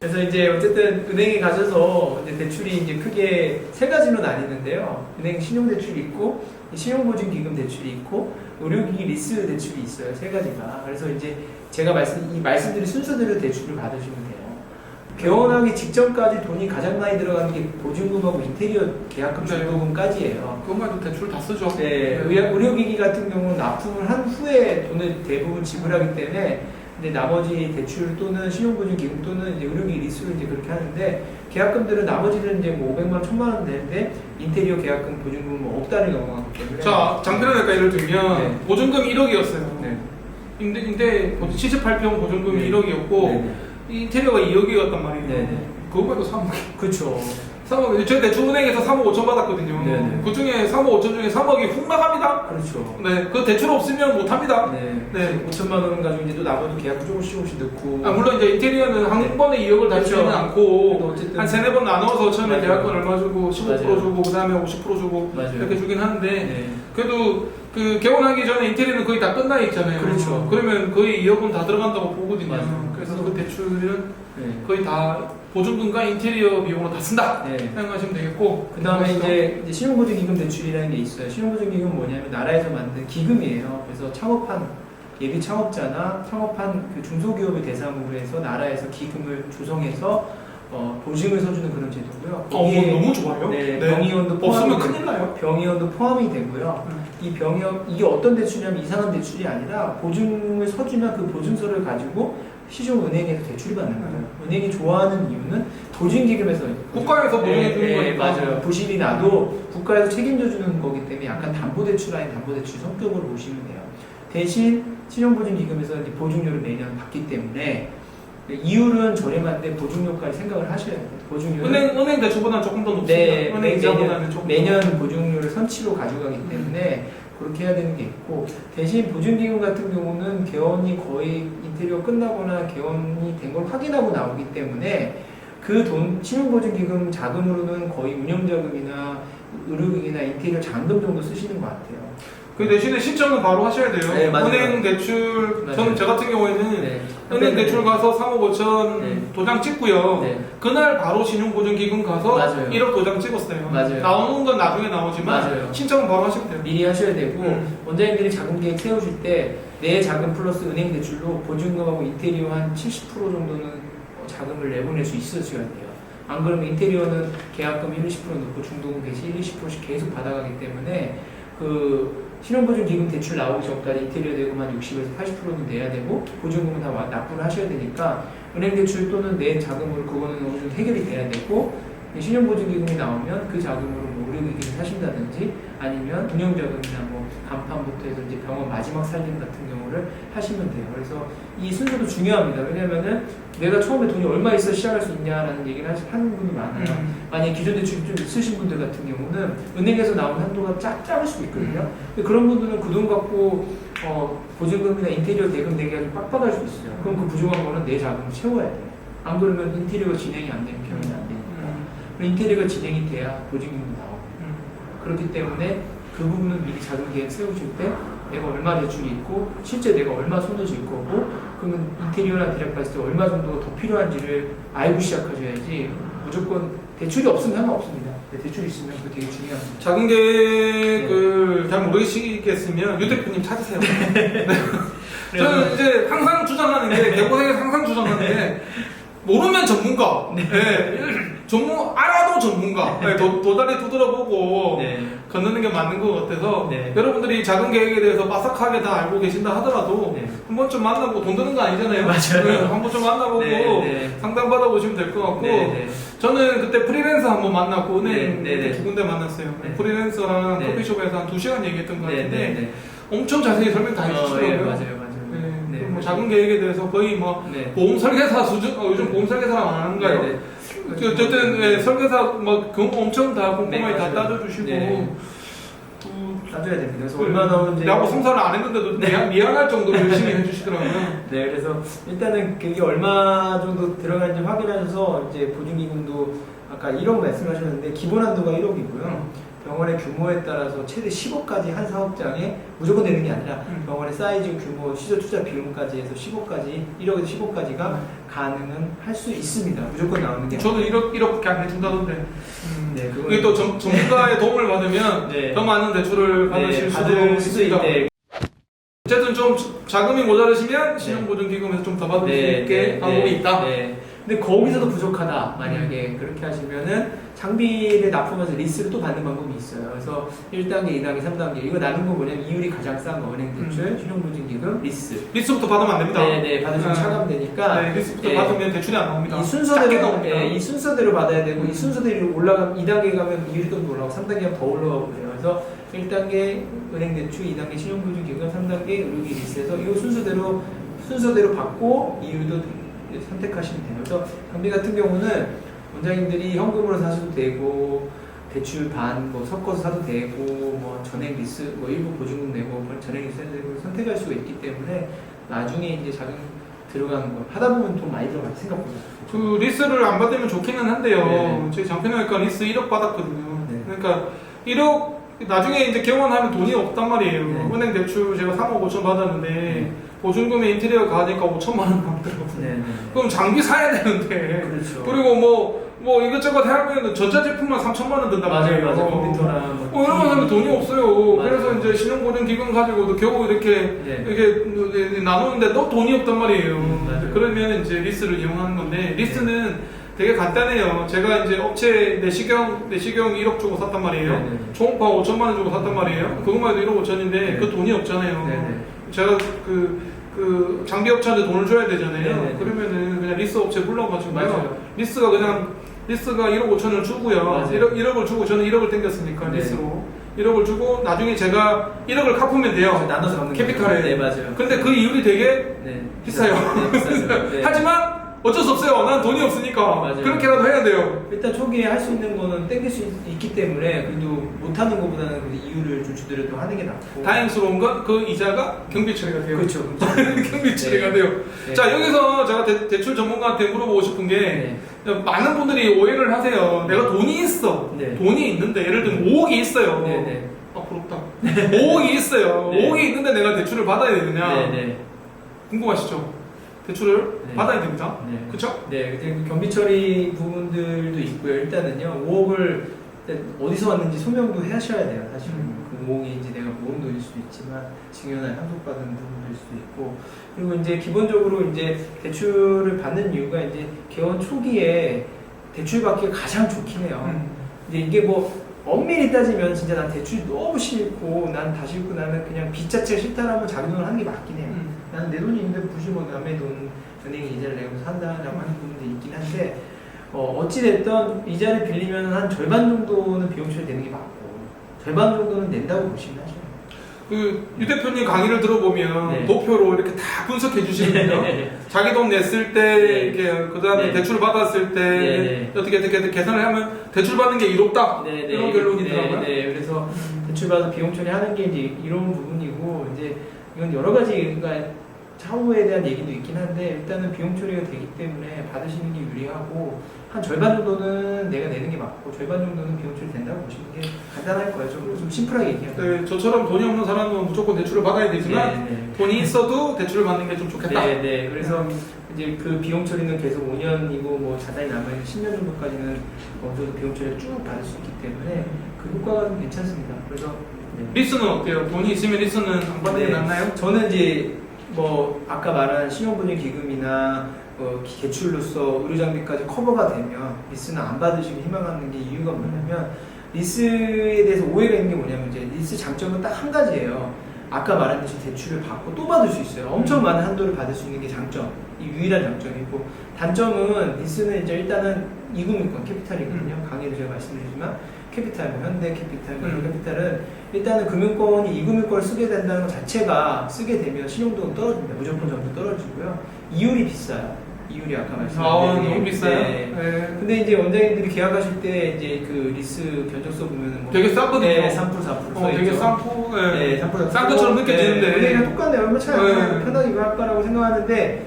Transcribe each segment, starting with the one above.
그래서 이제 어쨌든 은행에 가셔서 이제 대출이 이제 크게 세 가지로 나뉘는데요. 은행 신용대출이 있고, 신용보증기금 대출이 있고, 의료기기 리스 대출이 있어요. 세 가지가. 그래서 이제 제가 말씀드린 순서대로 대출을 받으시면 돼요. 개원하기 직전까지 돈이 가장 많이 들어가는 게 보증금하고 인테리어 계약금 중도금까지예요. 그것만 해도 대출 다 쓰죠. 네, 의료기기 같은 경우는 납품을 한 후에 돈을 대부분 지불하기 때문에 근데 나머지 대출 또는 신용보증기금 또는 이제 의료기기 리스로 이제 그렇게 하는데 계약금들은 나머지는 이제 뭐 500만 원, 1000만 원 되는데 인테리어 계약금 보증금은 뭐 억 단위 넘어가기 때문에 자, 장편하니까 예를 들면 네. 보증금이 1억이었어요. 네. 임대 78평 보증금이 네. 1억이었고 네. 인테리어가 2억이었단 말이에요. 네. 그거만 해도 3억. 그렇죠. 3억. 저희 대출은행에서 3억 5천 받았거든요. 네. 그 중에 3억 5천 중에 3억이 훅 나갑니다. 그렇죠. 네, 그 대출 없으면 못 합니다. 네. 네. 5천만 원 가지고 이제 또 나머지 계약 조금씩 넣고. 아, 물론 이제 인테리어는 한 번에 2억을 다 주지는 그렇죠. 않고 그래도 어쨌든 한 세네 번 나눠서 처음에 맞아요. 계약금 얼마 주고 15% 맞아요. 주고 그 다음에 50% 주고 맞아요. 이렇게 주긴 하는데 네. 그래도 그 개원하기 전에 인테리어는 거의 다 끝나 있잖아요. 그렇죠. 그러면 거의 2억은 다 들어간다고 보거든요. 맞아요. 그래서 그 대출은 네. 거의 다 보증금과 인테리어 비용으로 다 쓴다 네. 생각하시면 되겠고 그 다음에 이제 신용보증기금 대출이라는 게 있어요. 신용보증기금은 뭐냐면 나라에서 만든 기금이에요. 그래서 예비 창업자나 창업한 그 중소기업을 대상으로 해서 나라에서 기금을 조성해서 보증을 서주는 그런 제도고요. 너무 좋아요. 네, 네. 병의원도 없으면 포함이 큰일 나요. 병의원도 포함이 되고요. 이게 어떤 대출이냐면 이상한 대출이 아니라 보증을 서주면 그 보증서를 가지고 시중은행에서 대출이 받는 거예요. 은행이 좋아하는 이유는 보증기금에서 국가에서 보증해 주는 거니까. 맞아요. 부실이 나도 국가에서 책임져 주는 거기 때문에 약간 담보대출 아닌 담보대출 성격으로 보시면 돼요. 대신 신용보증기금에서 이제 보증료를 매년 받기 때문에 이율은 저렴한데 보증료까지 생각을 하셔야 돼요. 은행 대출보다는 조금 더 높습니다. 네, 은행 이자보다는 조금 매년 보증료를 선치로 가져가기 때문에 그렇게 해야 되는 게 있고 대신 보증기금 같은 경우는 개원이 거의 인테리어 끝나거나 개원이 된 걸 확인하고 나오기 때문에 그 돈 신용보증기금 자금으로는 거의 운영자금이나 의료기기나 인테리어 잔금 정도 쓰시는 것 같아요. 그 대신에 신청은 바로 하셔야 돼요. 네, 맞아요. 은행 대출, 맞아요. 저는 저 같은 경우에는 네. 은행 대출 가서 3억 5천 네. 도장 찍고요. 네. 그날 바로 신용보증기금 가서 맞아요. 1억 도장 찍었어요. 맞아요. 나오는 건 나중에 나오지만 맞아요. 신청은 바로 하시면 돼요. 미리 하셔야 되고 원장님들이 자금 계획 세우실 때 내 자금 플러스 은행 대출로 보증금하고 인테리어 한 70% 정도는 자금을 내보낼 수 있으셔야 돼요. 안 그러면 인테리어는 계약금 1, 20% 넣고 중도금 대신 1, 20%씩 계속 받아가기 때문에 그 신용보증기금 대출 나오기 전까지 인테리어 대금한 60에서 80%는 내야 되고 보증금은 다 납부를 하셔야 되니까 은행 대출 또는 내 자금으로 그거는 어느 정도 해결이 돼야 되고 신용보증기금이 나오면 그 자금으로 뭐 의료기기를 사신다든지 아니면 운영자금이나 뭐 간판부터 해서 이제 병원 마지막 살림 같은 경우를 하시면 돼요. 그래서 이 순서도 중요합니다. 왜냐면은 내가 처음에 돈이 얼마 있어 시작할 수 있냐라는 얘기를 하는 분이 많아요. 만약에 기존 대출이 좀 있으신 분들 같은 경우는 은행에서 나온 한도가 작을 수도 있거든요. 근데 그런 분들은 그 돈 갖고 보증금이나 인테리어 대금 내기가 좀 빡빡할 수 있어요. 그럼 그 부족한 거는 내 자금을 채워야 돼요. 안 그러면 인테리어가 진행이 안 되면 병원이 안 되니까. 인테리어가 진행이 돼야 보증금이 나오고 그렇기 때문에 그 부분은 미리 자금 계획 세우실 때 내가 얼마 대출이 있고 실제 내가 얼마 손을 쥘 거고 그러면 인테리어나 대략 봤을 때 얼마 정도가 더 필요한지를 알고 시작하셔야지 무조건 대출이 없으면 상관없습니다. 대출이 있으면 그거 되게 중요합니다. 자금 계획을 잘 모르시겠으면 유 대표님 찾으세요. 네. 저는 이제 항상 주장하는 게 개고생에서 항상 주장하는 게 모르면 전문가. 네. 알아도 전문가. 네. 도다리 두드려보고 네. 걷는 게 맞는 것 같아서 네. 여러분들이 자금 계획에 대해서 빠삭하게 다 알고 계신다 하더라도 네. 한 번쯤 만나고 돈 드는 거 아니잖아요. 맞아요. 네. 한 번쯤 만나보고 네. 상담 받아보시면 될 것 같고 네. 저는 그때 프리랜서 한번 만났고 은행 네. 두 군데 만났어요. 네. 프리랜서랑 네. 커피숍에서 한 2시간 얘기했던 것 같은데 네. 엄청 자세히 설명 다 예, 해주시더라고요. 맞아요. 네. 뭐 자금 계획에 대해서 거의 뭐 네. 보험 설계사 수준, 요즘 보험 설계사 안 하는가요? 네. 어쨌든 네, 설계사 뭐 엄청 다 꼼꼼하게 다 맞아요. 따져주시고 네. 따져야 됩니다. 그래서 얼마 나오는지 내하고 성사를 안 했는데도 미안할 정도로 열심히 해주시더라고요. 네, 그래서 일단은 그게 얼마 정도 들어가는지 확인하셔서 이제 보증기금도 아까 1억 말씀하셨는데 기본 한도가 1억이고요. 병원의 규모에 따라서 최대 10억까지 한 사업장에 무조건 되는 게 아니라 병원의 사이즈, 규모, 시설 투자 비용까지 해서 10억까지, 1억에서 10억까지가 가능은 할 수 있습니다. 무조건 나오는 게 저도 1억밖에 안 해준다던데. 네, 그건 이게 또 전문가의 도움을 받으면 네. 더 많은 대출을 받으실 수도 있다. 어쨌든 좀 자금이 모자르시면 신용보증기금에서 좀 더 받을 수 있게 방법이 있다. 네. 근데 거기서도 부족하다. 만약에 그렇게 하시면은 장비를 납품해서 리스를 또 받는 방법이 있어요. 그래서 1단계, 2단계, 3단계 이거 나눈 거 뭐냐면 이율이 가장 싼 거 은행 대출, 신용보증기금, 리스. 리스부터 받으면 안 됩니다. 네, 받으시면 차감되니까. 네, 리스부터 받으면 대출이 안 나옵니다. 이 순서대로, 이 순서대로 받아야 되고 이 순서대로 올라가 2단계 가면 이율이 좀 올라가고 3단계 가면 더 올라가고 그래요. 그래서 1단계 은행 대출, 2단계 신용보증기금, 3단계 의료기 리스에서 이 순서대로 받고 이율도 선택하시면 돼요. 그래서 장비 같은 경우는 원장님들이 현금으로 사셔도 되고 대출 반 뭐 섞어서 사도 되고 뭐 전액 리스 뭐 일부 보증금 내고 뭐 전액 리스 해도 되고 선택할 수가 있기 때문에 나중에 이제 자금 들어가는 거 하다 보면 돈 많이 들어가요 생각보다. 그 리스를 안 받으면 좋기는 한데요. 네. 저희 장편외과 리스 1억 받았거든요. 네. 그러니까 1억 나중에 이제 개원하면 돈이 없단 말이에요. 네. 은행 대출 제가 3억 5천 받았는데 보증금에 인테리어 가니까 5천만 원 남더라고요. 네. 그럼 장비 사야 되는데 그렇죠. 그리고 뭐 이것저것 해보면 전자제품만 3천만 원 든단 말이에요. 맞아요. 컴퓨터나 이런 거 하면 돈이 없어요. 맞아요. 그래서 이제 신용보증기금 가지고도 겨우 이렇게 나누는데 또 돈이 없단 말이에요. 맞아요. 그러면 이제 리스를 이용하는 건데 리스는 되게 간단해요. 제가 이제 업체 내시경 1억 주고 샀단 말이에요. 네네. 초음파 5천만 원 주고 샀단 말이에요. 그것만 해도 1억 5천인데 네. 그 돈이 없잖아요. 네네. 제가 그 장비 업체한테 돈을 줘야 되잖아요. 네네. 그러면은 그냥 리스 업체 불러가지고요. 맞아요. 리스가 1억 5천을 주고요. 맞아요. 1억을 주고 저는 1억을 땡겼으니까 네. 리스로 1억을 주고 나중에 제가 1억을 갚으면 돼요. 나눠서 갚는 캐피탈에. 네, 맞아요. 근데 그 이율이 되게 네. 비싸요. 네, 비싸죠. 네. 하지만 어쩔 수 없어요. 난 돈이 없으니까 맞아요. 그렇게라도 해야 돼요. 일단 초기에 할 수 있는 거는 땡길 수 있기 때문에 그래도 못하는 것보다는 그 이유를 좀 주더라도 하는 게 낫고. 다행스러운 건 그 이자가 경비 처리가 돼요. 그렇죠. 경비 처리가 돼요. 네. 자, 여기서 제가 대출 전문가한테 물어보고 싶은 게 네. 많은 분들이 오해를 하세요. 내가 돈이 있어. 네. 돈이 있는데 예를 들면 5억이 있어요. 네, 네. 아, 부럽다. 5억이 있어요. 네. 5억이 있는데 내가 대출을 받아야 되느냐? 네, 네. 궁금하시죠? 대출을 네. 받아야 됩니다. 네. 그쵸? 네, 이제 경비 처리 부분들도 있고요. 일단은요, 5억을 어디서 왔는지 소명도 하셔야 돼요. 사실 그 5억이 이제 내가 모은 돈일 수도 있지만 증여나 상속받은 부분일 수도 있고, 그리고 이제 기본적으로 이제 대출을 받는 이유가 이제 개원 초기에 대출 받기가 가장 좋긴 해요. 이제 이게 뭐 엄밀히 따지면 진짜 난 대출 너무 싫고 난 다 싫고 나는 그냥 빚 자체가 싫다라면 자기 돈을 하는 게 맞긴 해요. 나는 내 돈이 있는데 굳이 뭐 남의 돈 은행에 이자를 내고 산다라고 하는 부분도 있긴 한데 어찌됐든 이자를 빌리면 한 절반 정도는 비용 처리되는 게 맞고 절반 정도는 낸다고 보시면 하죠. 유 대표님 강의를 들어보면 네. 도표로 이렇게 다 분석해 주시거든요. 자기 돈 냈을 때, 네. 이렇게, 그 다음에 네. 대출 받았을 때, 네. 어떻게 계산을 하면 대출 받는 게 이롭다. 이런 결론이더라고요. 네, 그래서 대출 받아서 비용 처리하는 게 이제 이런 부분이고 이제 이건 여러 가지 그러니까 차후에 대한 얘기도 있긴 한데 일단은 비용 처리가 되기 때문에 받으시는 게 유리하고 한 절반 정도는 내가 내는 게 맞고 절반 정도는 비용 처리 된다고 보시는 게 간단할 거예요. 좀 심플하게 얘기하면. 네, 저처럼 돈이 없는 사람은 무조건 대출을 받아야 되지만 네. 돈이 있어도 대출을 받는 게 좀 좋겠다. 네. 그래서 이제 그 비용 처리는 계속 5년이고 뭐 자산이 남아있는 10년 정도까지는 어느 정도 비용 처리를 쭉 받을 수 있기 때문에 그 효과가 좀 괜찮습니다. 그래서 리스는 어때요? 돈이 있으면 리스는 안 받는 게 낫나요? 저는 이제 뭐 아까 말한 신용보증기금이나 대출로서 의료장비까지 커버가 되면 리스는 안 받으시고 희망하는 게 이유가 뭐냐면 리스에 대해서 오해가 있는 게 뭐냐면 이제 리스 장점은 딱 한 가지예요. 아까 말한 듯이 대출을 받고 또 받을 수 있어요. 엄청 많은 한도를 받을 수 있는 게 장점, 이 유일한 장점이고 단점은 리스는 이제 일단은 이금융권 캐피탈이거든요. 강의를 제가 말씀드리지만 캐피탈, 뭐 현대 캐피탈, 이런 캐피탈은 일단은 금융권이 이금융권을 쓰게 된다는 것 자체가 쓰게 되면 신용도는 떨어집니다. 무조건 점수 떨어지고요. 이율이 비싸요. 이율이 아까 말씀드린 너무 비싸요? 네. 네. 근데 이제 원장님들이 계약하실 때 이제 그 리스 견적서 보면은 뭐 되게 싸거든요. 네, 3% 4% 되게 싼 네. 3% 싼 것처럼 느껴지는데. 그냥 똑같네요. 얼마 차이 안 나요. 네. 편하게 이거 할까라고 생각하는데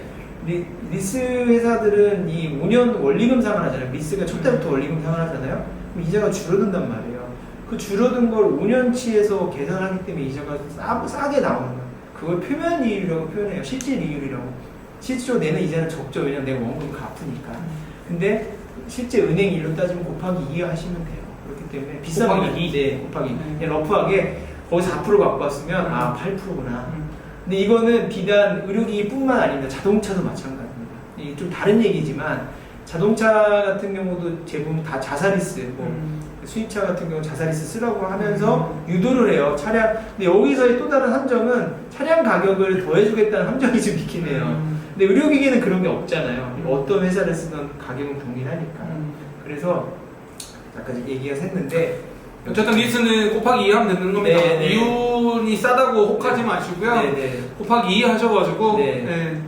리스 회사들은 이 5년 원리금 상환하잖아요. 리스가 첫 달부터 원리금 상환하잖아요. 그럼 이자가 줄어든단 말이에요. 그 줄어든 걸 5년치에서 계산하기 때문에 이자가 싸게 나오는 거예요. 그걸 표면 이율이라고 표현해요. 실질 이율이라고. 실제로 내는 이자는 적죠. 왜냐면 내가 원금 갚으니까. 근데 실제 은행 이율로 따지면 곱하기 2 하시면 돼요. 그렇기 때문에 비싸면 2, 네, 곱하기. 그냥 러프하게 거기서 4% 갖고 왔으면 8%구나. 근데 이거는 비단 의료기기뿐만 아닙니다. 자동차도 마찬가지입니다. 이게 좀 다른 얘기지만 자동차 같은 경우도 대부분 다 자사리스, 수입차 같은 경우 자사리스 쓰라고 하면서 유도를 해요. 차량. 근데 여기서의 또 다른 함정은 차량 가격을 더해주겠다는 함정이 좀 있긴 해요. 근데 의료기기는 그런 게 없잖아요. 어떤 회사를 쓰던 가격은 동일하니까. 그래서 아까 얘기가 샜는데 어쨌든 리스는 곱하기 2 하면 되는 겁니다. 네, 네. 이윤이 싸다고 혹하지 마시고요. 네, 네. 곱하기 2 하셔가지고 네. 네.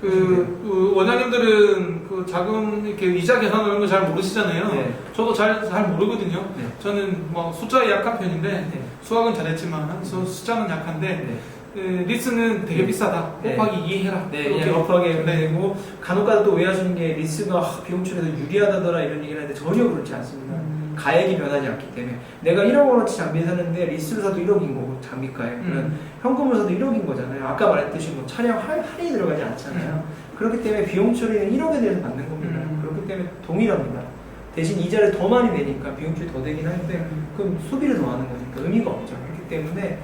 그 원장님들은 그 자금 이렇게 이자 계산하는 거 잘 모르시잖아요. 네. 저도 잘 모르거든요. 네. 저는 뭐 숫자에 약한 편인데 네. 수학은 잘했지만 숫자는 약한데 네. 리스는 되게 네. 비싸다. 네. 곱하기 2 해라. 네, 이렇게. 그냥 러프하게 네. 되고 간혹가다 또 오해하시는 게 리스가 비용출에서 유리하다더라 이런 얘기를 하는데 전혀 그렇지 않습니다. 가액이 변하지 않기 때문에 내가 1억 원어치 장비를 사는데 리스를 사도 1억인 거고 장비가에 그러면 현금으로 사도 1억인 거잖아요. 아까 말했듯이 뭐 차량 할인이 들어가지 않잖아요. 그렇기 때문에 비용 처리는 1억에 대해서 받는 겁니다. 그렇기 때문에 동일합니다. 대신 이자를 더 많이 내니까 비용 처리 더 되긴 하는데 그럼 소비를 더 하는 거니까 의미가 없죠. 그렇기 때문에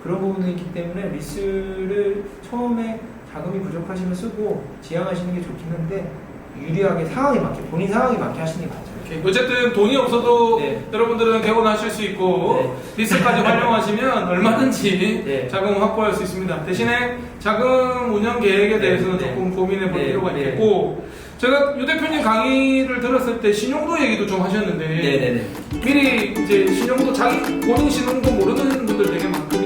그런 부분이 있기 때문에 리스를 처음에 자금이 부족하시면 쓰고 지양하시는 게 좋긴 한데 유리하게 상황에 맞게 본인 상황에 맞게 하시는 게 맞아요. 어쨌든 돈이 없어도 네. 여러분들은 개원하실 수 있고 네. 리스까지 활용하시면 얼마든지 네. 자금을 확보할 수 있습니다. 대신에 자금 운영 계획에 네. 대해서는 네. 조금 고민해 볼 네. 필요가 네. 있겠고 제가 유 대표님 강의를 들었을 때 신용도 얘기도 좀 하셨는데 네네네. 미리 이제 신용도 본인 신용도 모르는 분들 되게 많고